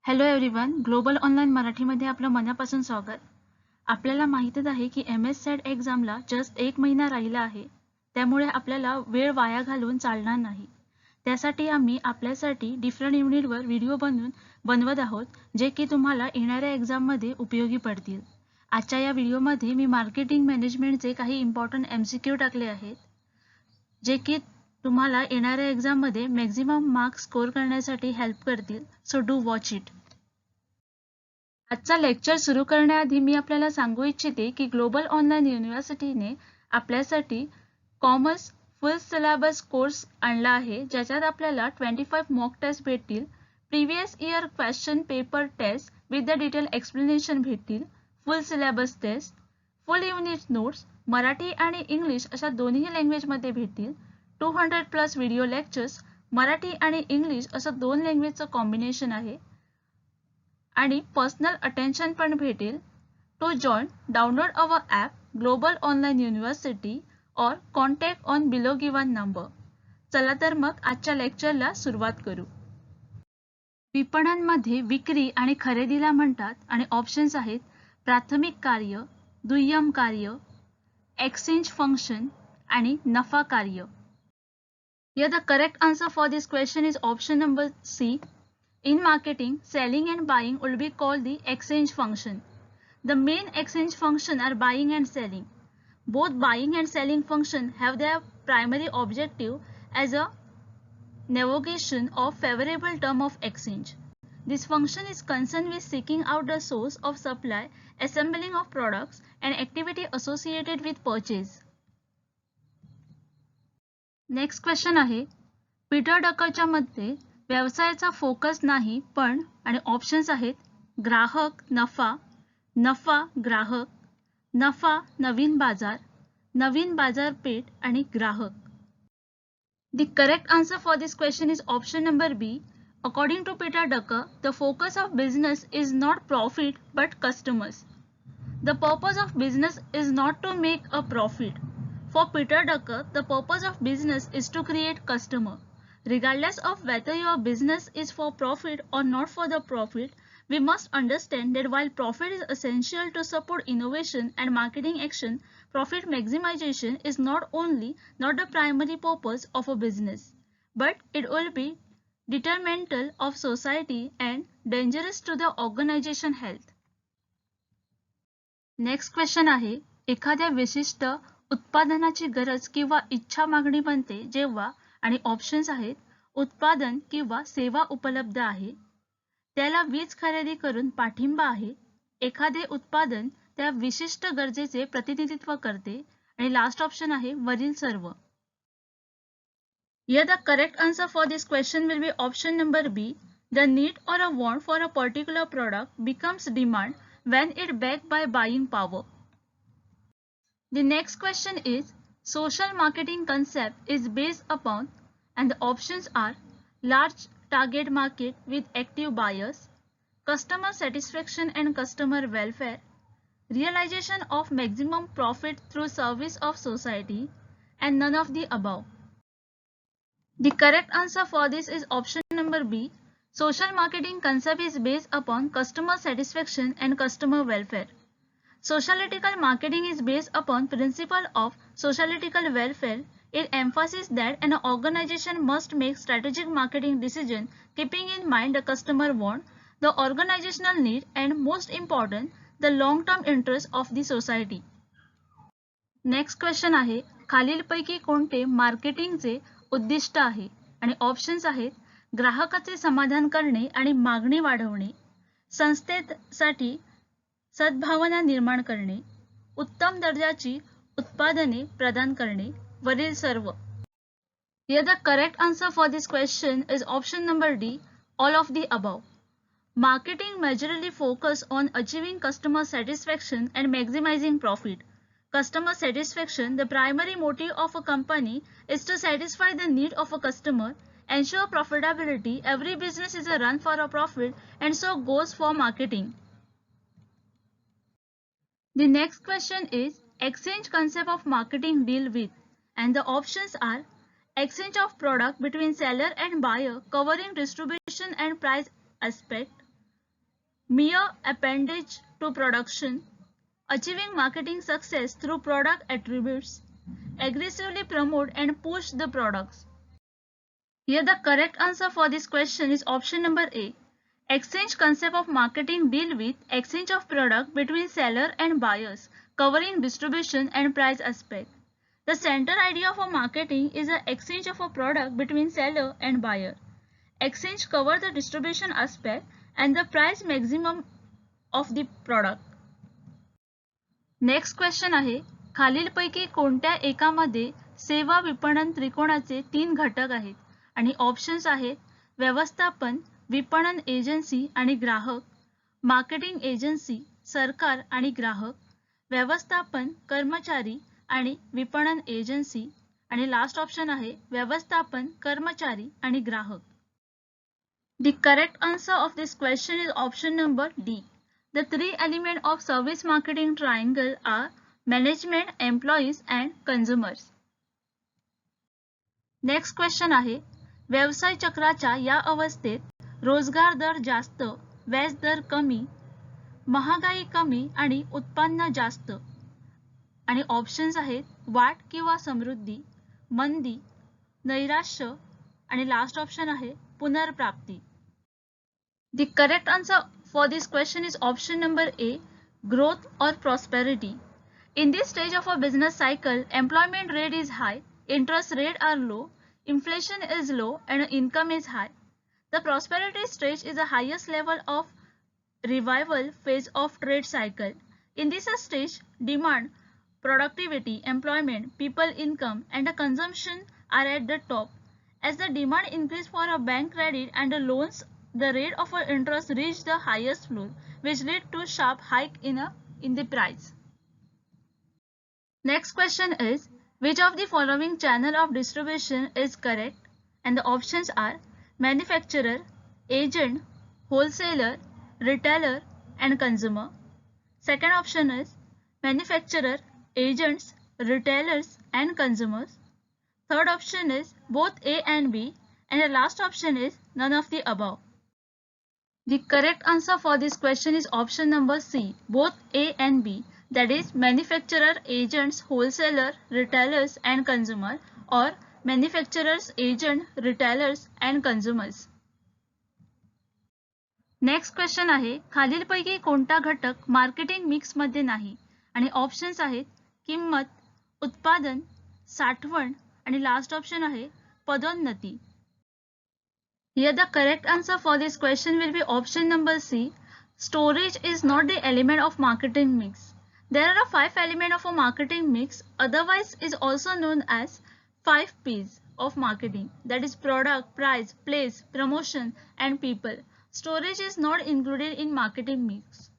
Hello everyone, global online मराठीमध्ये आपलं मनापासून स्वागत. आपल्याला माहीतच आहे की MS सेट एक्झामला जस्ट 1 महिना राहिला आहे. त्यामुळे आपल्याला वेळ वाया घालवून चालणार नाही. त्यासाठी आम्ही आपल्यासाठी डिफरंट युनिटवर व्हिडिओ बनवत आहोत, जे की तुम्हाला येणाऱ्या एक्झाममध्ये उपयोगी पडतील. आजच्या या व्हिडिओमध्ये मी मार्केटिंग मॅनेजमेंटचे काही इम्पॉर्टंट MCQ टाकले आहेत, जे की तुम्हाला येणाऱ्या एक्झाममध्ये मॅक्झिमम मार्क्स स्कोर करण्यासाठी हेल्प करतील. So do watch it. आजचा लेक्चर सुरू करण्याआधी मी आपल्याला सांगू इच्छिते की ग्लोबल ऑनलाईन युनिव्हर्सिटीने आपल्यासाठी कॉमर्स फुल सिलेबस कोर्स आणला आहे, ज्याच्यात आपल्याला 25 मॉक टेस्ट भेटतील, previous year question paper test with the detail explanation भेटतील, full syllabus test, full unit notes Marathi आणि इंग्लिश अशा दोन्ही लँग्वेजमध्ये भेटतील, 200+ व्हिडिओ लेक्चर्स मराठी आणि इंग्लिश असं 2 लँग्वेजचं कॉम्बिनेशन आहे आणि पर्सनल अटेन्शन पण भेटेल. To join download our app global online university और contact on below given number. चला तर मग आजच्या लेक्चरला सुरुवात करू. विपणनमध्ये विक्री आणि खरेदीला म्हणतात आणि ऑप्शन्स आहेत प्राथमिक कार्य, दुय्यम कार्य, एक्सचेंज फंक्शन आणि नफा कार्य. Here the correct answer for this question is option number C. In marketing, selling and buying will be called the exchange function. The main exchange function are buying and selling. Both buying and selling function have their primary objective as a negotiation of favorable term of exchange. This function is concerned with seeking out the source of supply, assembling of products, and activity associated with purchase. Next question आहे, Peter डकरच्या मते व्यवसायाचा focus नाही पण आणि options आहेत ग्राहक नफा, नफा ग्राहक, नफा नवीन बाजार, नवीन बाजारपेठ आणि ग्राहक. The correct answer for this question is option number B. According to Peter Drucker, the focus of business is not profit but customers. The purpose of business is not to make a profit. For Peter Drucker, the purpose of business is to create customer. Regardless of whether your business is for profit or not for the profit, we must understand that while profit is essential to support innovation and marketing action, profit maximization is not the primary purpose of a business, but it will be detrimental of society and dangerous to the organization health. Next question आहे, एखाद्या विशिष्ट उत्पादनाची गरज किंवा इच्छा मागणी बनते जेव्हा आणि ऑप्शन्स आहेत उत्पादन किंवा सेवा उपलब्ध आहे, त्याला वीज खरेदी करून पाठिंबा आहे, एखादे उत्पादन त्या विशिष्ट गरजेचे प्रतिनिधित्व करते आणि लास्ट ऑप्शन आहे वरील सर्व. Here the correct answer for this question will be option number B. The need or a want for a particular product becomes demand when it backed by buying power. The next question is, social marketing concept is based upon, and the options are large target market with active buyers, customer satisfaction and customer welfare, realization of maximum profit through service of society, and none of the above. The correct answer for this is option number B. Social marketing concept is based upon customer satisfaction and customer welfare. Sociological marketing is based upon principle of sociological welfare. It emphasizes that an organization must make strategic marketing decisions keeping in mind the customer want, the organizational need, and most important, the long-term interest of the society. Next question आहे, खालीलपैकी कोणते मार्केटिंगचे उद्दिष्ट आहे आणि options आहेत ग्राहकाचे समाधान करणे आणि मागणी वाढवणे, संस्थेसाठी सद्भावना निर्माण करणे, उत्तम दर्जाची उत्पादने प्रदान करणे, वरील सर्व. Here the correct answer for this question is option number D, all of the above. Marketing majorly focus on achieving customer satisfaction and maximizing profit. Customer satisfaction, the primary motive of a company is to satisfy the need of a customer, ensure profitability. Every business is a run for a profit, and so goes for marketing. The next question is, exchange concept of marketing deal with, and the options are exchange of product between seller and buyer covering distribution and price aspect, mere appendage to production, achieving marketing success through product attributes, aggressively promote and push the products. Here the correct answer for this question is option number A. Exchange concept of marketing deal with exchange of product between seller and buyers, covering distribution and price aspect. The central idea of a marketing is an exchange of a product between seller and buyer. Exchange cover the distribution aspect and the price maximum of the product. Next question आहे, खालीलपैकी कोणत्या एकामध्ये सेवा विपणन त्रिकोणाचे 3 घटक आहेत आणि options आहेत व्यवस्थापन, विपणन एजन्सी आणि ग्राहक, मार्केटिंग एजन्सी, सरकार आणि ग्राहक, व्यवस्थापन, कर्मचारी आणि विपणन एजन्सी आणि लास्ट ऑप्शन आहे व्यवस्थापन, कर्मचारी आणि ग्राहक. The correct answer of this question is option number D. The 3 elements of service marketing triangle are management, employees and consumers. Next question आहे, व्यवसाय चक्राच्या या अवस्थेत रोजगार दर जास्त, व्याज दर कमी, महागाई कमी आणि उत्पन्न जास्त आणि ऑप्शन्स आहेत वाढ किंवा समृद्धी, मंदी, नैराश्य आणि लास्ट ऑप्शन आहे पुनर्प्राप्ती. The correct answer for this question is option number A, growth or prosperity. In this stage of a business cycle, employment rate is high, interest rates are low, inflation is low and income is high. The prosperity stage is the highest level of revival phase of trade cycle. In this stage, demand, productivity, employment, people income and the consumption are at the top. As the demand increase for a bank credit and the loans, the rate of interest reached the highest floor, which led to sharp hike in the price. Next question is, which of the following channel of distribution is correct? And the options are manufacturer, agent, wholesaler, retailer and consumer. Second option is manufacturer, agents, retailers and consumers. Third option is both A and B and the last option is none of the above. The correct answer for this question is option number C, both A and B, that is manufacturer, agents, wholesaler, retailers and consumer or manufacturers, agent, retailers and consumers. Next question आहे, खालीलपैकी कोणता घटक marketing mix मध्ये नाही आणि options आहेत किंमत, उत्पादन, साठवण आणि लास्ट ऑप्शन आहे पदोन्नती. Here the correct answer for this question will be option number C. Storage is not the element of marketing mix. There are 5 elements of a marketing mix, otherwise is also known as 5 P's of marketing, that is product, price, place, promotion and people. Storage is not included in marketing mix.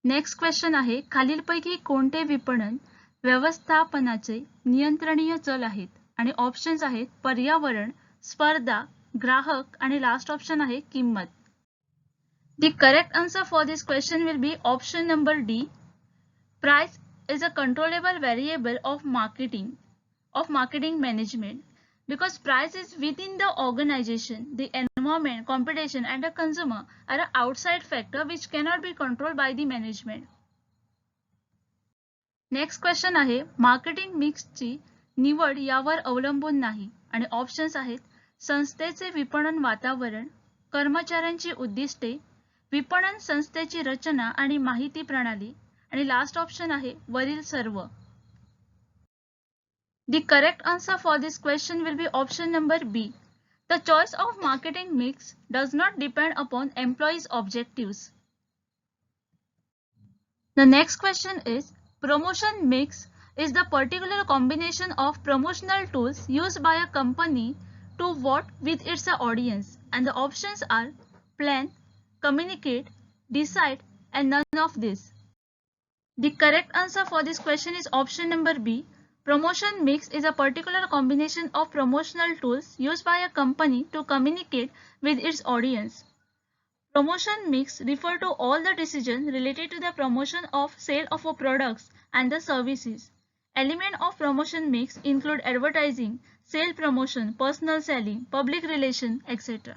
Next question आहे, खालीलपैकी कोणते विपणन व्यवस्थापनाचे नियंत्रणीय चल आहेत आणि options आहेत पर्यावरण, स्पर्धा, ग्राहक आणि लास्ट ऑप्शन आहे किंमत. The correct answer for this question will be option number D. Price is a controllable variable of marketing management, because price is within the organization. The environment, competition and the consumer are an outside factor which cannot be controlled by the management. Next question आहे, marketing मिक्सची निवड यावर अवलंबून नाही आणि options आहेत संस्थेचे विपणन वातावरण, कर्मचाऱ्यांची उद्दिष्टे, विपणन संस्थेची रचना आणि माहिती प्रणाली आणि लास्ट ऑप्शन आहे वरील सर्व. The correct answer for this question will be option number B. The choice of marketing mix does not depend upon employees' objectives. The next question is, promotion mix is the particular combination of promotional tools used by a company to work with its audience, and the options are plan, communicate, decide and none of this. The correct answer for this question is option number B. Promotion mix is a particular combination of promotional tools used by a company to communicate with its audience. Promotion mix refer to all the decisions related to the promotion of sale of products and the services. Elements of promotion mix include advertising, sale promotion, personal selling, public relation, etc.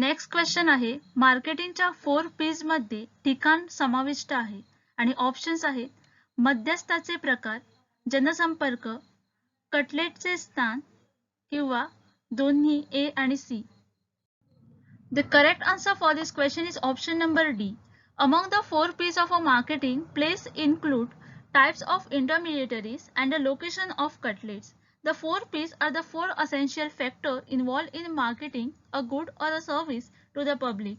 Next question आहे मार्केटिंगच्या 4 P's मध्ये ठिकाण समाविष्ट आहे आणि options आहेत मध्यस्थाचे प्रकार, जनसंपर्क, कटलेटचे स्थान किंवा दोन्ही A आणि C. The correct answer for this question is option number D. Among the 4 P's of a marketing, place include types of intermediaries and the location of outlets. The 4 P's are the 4 essential factors involved in marketing a good or a service to the public.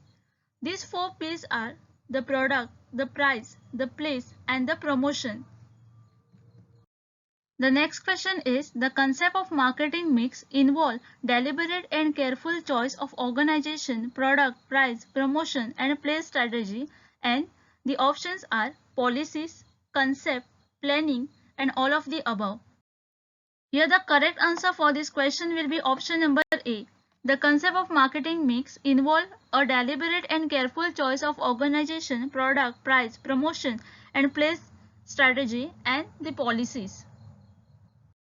These 4 P's are the product, the price, the place, and the promotion. The next question is the concept of marketing mix involve deliberate and careful choice of organization, product, price, promotion, and place strategy, and the options are policies, concept, planning, and all of the above. Here the correct answer for this question will be option number A. The concept of marketing mix involve a deliberate and careful choice of organization, product, price, promotion, and place strategy, and the policies.